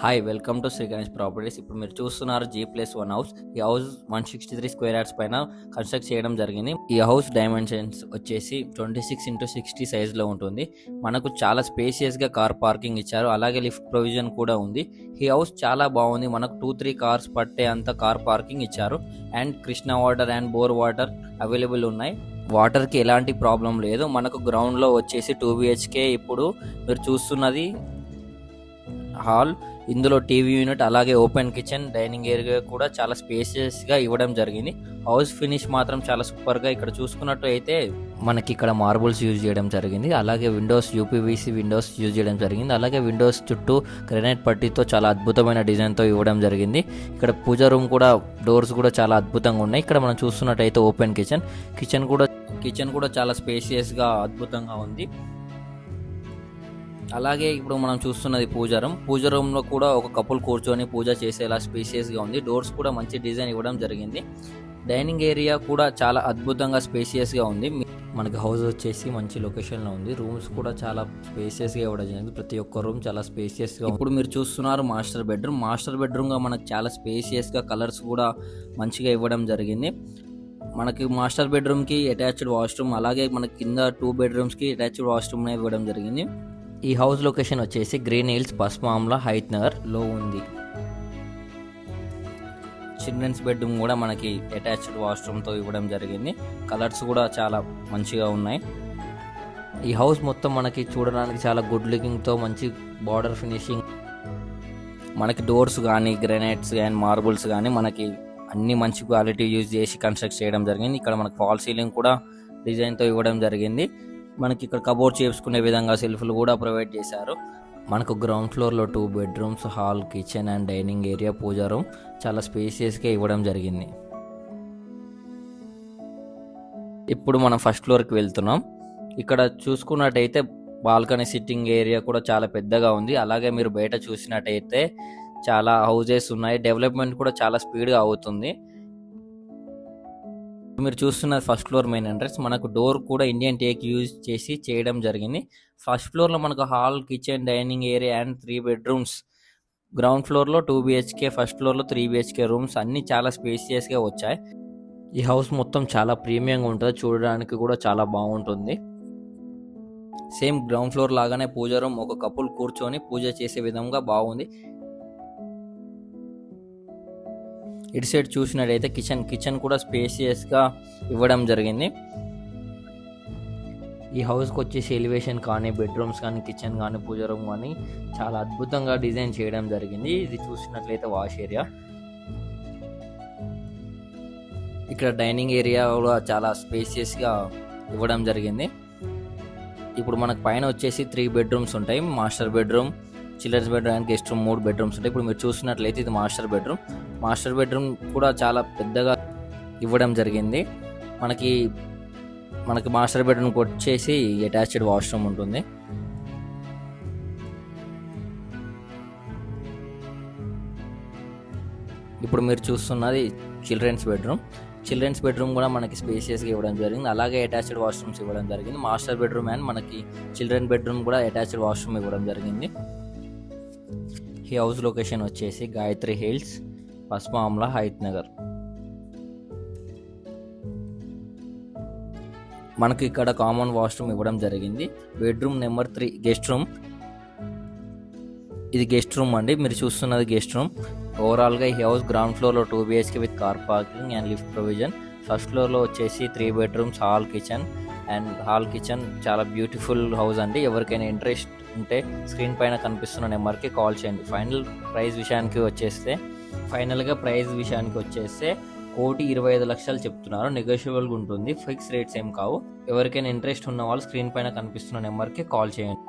Hi welcome to Shri Ganesh properties. ఇప్పుడు మీరు చూస్తున్నారు G+1 హౌస్. ఈ హౌస్ 163 స్క్వేర్ యార్డ్స్ పైన కన్స్ట్రక్ట్ చేయడం జరిగింది. ఈ హౌస్ డైమెన్షన్స్ వచ్చేసి 26x60 సైజ్లో ఉంటుంది. మనకు చాలా స్పేషియస్గా కార్ పార్కింగ్ ఇచ్చారు, అలాగే లిఫ్ట్ ప్రొవిజన్ కూడా ఉంది. ఈ హౌస్ చాలా బాగుంది. మనకు 2-3 కార్స్ పట్టే అంత కార్ పార్కింగ్ ఇచ్చారు. And Krishna water and bore water available ఉన్నాయి. వాటర్కి ఎలాంటి ప్రాబ్లం లేదు. మనకు గ్రౌండ్లో వచ్చేసి 2 BHK. ఇప్పుడు మీరు చూస్తున్నది హాల్. ఇందులో టీవీ యూనిట్, అలాగే ఓపెన్ కిచెన్, డైనింగ్ ఏరియా కూడా చాలా స్పేసియస్గా ఇవ్వడం జరిగింది. హౌస్ ఫినిష్ మాత్రం చాలా సూపర్గా. ఇక్కడ చూసుకున్నట్టు అయితే మనకి ఇక్కడ మార్బుల్స్ యూజ్ చేయడం జరిగింది, అలాగే విండోస్ UPVC విండోస్ యూజ్ చేయడం జరిగింది, అలాగే విండోస్ చుట్టూ గ్రానైట్ పట్టీతో చాలా అద్భుతమైన డిజైన్తో ఇవ్వడం జరిగింది. ఇక్కడ పూజ రూమ్ కూడా డోర్స్ కూడా చాలా అద్భుతంగా ఉన్నాయి. ఇక్కడ మనం చూస్తున్నట్టయితే ఓపెన్ కిచెన్ కూడా చాలా స్పేసియస్గా అద్భుతంగా ఉంది. అలాగే ఇప్పుడు మనం చూస్తున్నది పూజ రూమ్లో కూడా ఒక కపుల్ కూర్చొని పూజ చేసేలా స్పేసియస్గా ఉంది. డోర్స్ కూడా మంచి డిజైన్ ఇవ్వడం జరిగింది. డైనింగ్ ఏరియా కూడా చాలా అద్భుతంగా స్పేసియస్గా ఉంది. మనకి హౌస్ వచ్చేసి మంచి లొకేషన్లో ఉంది. రూమ్స్ కూడా చాలా స్పేసియస్గా ఇవ్వడం జరిగింది. ప్రతి ఒక్క రూమ్ చాలా స్పేసియస్గా. ఇప్పుడు మీరు చూస్తున్నారు మాస్టర్ బెడ్రూమ్గా మనకు చాలా స్పేసియస్గా కలర్స్ కూడా మంచిగా ఇవ్వడం జరిగింది. మనకి మాస్టర్ బెడ్రూమ్కి అటాచ్డ్ వాష్రూమ్, అలాగే మనకి కింద 2 బెడ్రూమ్స్కి అటాచ్డ్ వాష్రూమ్ ఇవ్వడం జరిగింది. ఈ హౌస్ లొకేషన్ వచ్చేసి గ్రీన్ హిల్స్, పస్మామ్లా, హైత్ నగర్లో ఉంది. చిల్డ్రన్స్ బెడ్రూమ్ కూడా మనకి అటాచ్డ్ వాష్రూమ్తో ఇవ్వడం జరిగింది. కలర్స్ కూడా చాలా మంచిగా ఉన్నాయి. ఈ హౌస్ మొత్తం మనకి చూడడానికి చాలా గుడ్ లుకింగ్తో మంచి బార్డర్ ఫినిషింగ్. మనకి డోర్స్ కానీ, గ్రానైట్స్ కానీ, మార్బుల్స్ కానీ మనకి అన్ని మంచి క్వాలిటీ యూజ్ చేసి కన్స్ట్రక్ట్ చేయడం జరిగింది. ఇక్కడ మనకి ఫాల్ సీలింగ్ కూడా డిజైన్తో ఇవ్వడం జరిగింది. మనకి ఇక్కడ కబోర్డ్ చేసుకునే విధంగా సెల్ఫ్లు కూడా ప్రొవైడ్ చేశారు. మనకు గ్రౌండ్ ఫ్లోర్లో 2 bedrooms, hall, kitchen and dining area, pooja room చాలా స్పేసియస్గా ఇవ్వడం జరిగింది. ఇప్పుడు మనం ఫస్ట్ ఫ్లోర్కి వెళ్తున్నాం. ఇక్కడ చూసుకున్నట్టయితే బాల్కనీ సిట్టింగ్ ఏరియా కూడా చాలా పెద్దగా ఉంది. అలాగే మీరు బయట చూసినట్టయితే చాలా హౌజెస్ ఉన్నాయి. డెవలప్మెంట్ కూడా చాలా స్పీడ్గా అవుతుంది. మీరు చూస్తున్న ఫస్ట్ ఫ్లోర్ మెయిన్ ఎంట్రన్స్. మనకు డోర్ కూడా ఇండియన్ టేక్ యూజ్ చేసి చేయడం జరిగింది. ఫస్ట్ ఫ్లోర్లో మనకు hall, kitchen, dining area and 3 bedrooms. Ground ఫ్లోర్లో 2 BHK, ఫస్ట్ ఫ్లోర్లో 3 BHK రూమ్స్ అన్నీ చాలా స్పేసియస్గా వచ్చాయి. ఈ హౌస్ మొత్తం చాలా ప్రీమియంగా ఉంటుంది, చూడడానికి కూడా చాలా బాగుంటుంది. సేమ్ గ్రౌండ్ ఫ్లోర్ లాగానే పూజ రూమ్, ఒక కపుల్ కూర్చొని పూజ చేసే విధంగా బాగుంది. ఇటు సైడ్ చూసినట్టయితే కిచెన్ కూడా స్పేసియస్గా ఇవ్వడం జరిగింది. ఈ హౌస్కి వచ్చేసి ఎలివేషన్ కానీ, బెడ్రూమ్స్ కానీ, కిచెన్ కానీ, పూజ రూమ్ కానీ చాలా అద్భుతంగా డిజైన్ చేయడం జరిగింది. ఇది చూసినట్లయితే వాష్ ఏరియా. ఇక్కడ డైనింగ్ ఏరియా కూడా చాలా స్పేసియస్గా ఇవ్వడం జరిగింది. ఇప్పుడు మనకు పైన వచ్చేసి 3 బెడ్రూమ్స్ ఉంటాయి. Master bedroom, children's bedroom and guest room 3 bedrooms ఉంటాయి. ఇప్పుడు మీరు చూసినట్లయితే ఇది మాస్టర్ బెడ్రూమ్ కూడా చాలా పెద్దగా ఇవ్వడం జరిగింది. మనకి మాస్టర్ బెడ్రూమ్కి వచ్చేసి అటాచ్డ్ వాష్రూమ్ ఉంటుంది. ఇప్పుడు మీరు చూస్తున్నది చిల్డ్రన్స్ బెడ్రూమ్ కూడా మనకి స్పేసియస్గా ఇవ్వడం జరిగింది. అలాగే అటాచ్డ్ వాష్రూమ్స్ ఇవ్వడం జరిగింది. మాస్టర్ బెడ్రూమ్ అండ్ మనకి చిల్డ్రన్ బెడ్రూమ్ కూడా అటాచ్డ్ వాష్రూమ్ ఇవ్వడం జరిగింది. ఈ హౌస్ లొకేషన్ వచ్చేసి గాయత్రి హిల్స్, పస్మామ్లా, హైత్ నగర్. మనకి ఇక్కడ కామన్ వాష్రూమ్ ఇవ్వడం జరిగింది. Bedroom number 3 guest room. ఇది గెస్ట్ రూమ్ అండి. మీరు చూస్తున్నది గెస్ట్ రూమ్. ఓవరాల్గా ఈ హౌస్ గ్రౌండ్ ఫ్లోర్లో 2 BHK with car parking and lift provision. First ఫ్లోర్లో వచ్చేసి 3 బెడ్రూమ్స్, హాల్, కిచెన్ చాలా బ్యూటిఫుల్ హౌస్ అండి. ఎవరికైనా ఇంట్రెస్ట్ ఉంటే స్క్రీన్ పైన కనిపిస్తున్న నెంబర్కి కాల్ చేయండి. ఫైనల్గా ప్రైస్ విషయానికి వచ్చేస్తే 1,25,00,000 చెప్తున్నారు. నెగోషియబుల్గా ఉంటుంది, ఫిక్స్ రేట్స్ ఏం కావు. ఎవరికైనా ఇంట్రెస్ట్ ఉన్న వాళ్ళు స్క్రీన్ పైన కనిపిస్తున్న నెంబర్కి కాల్ చేయండి.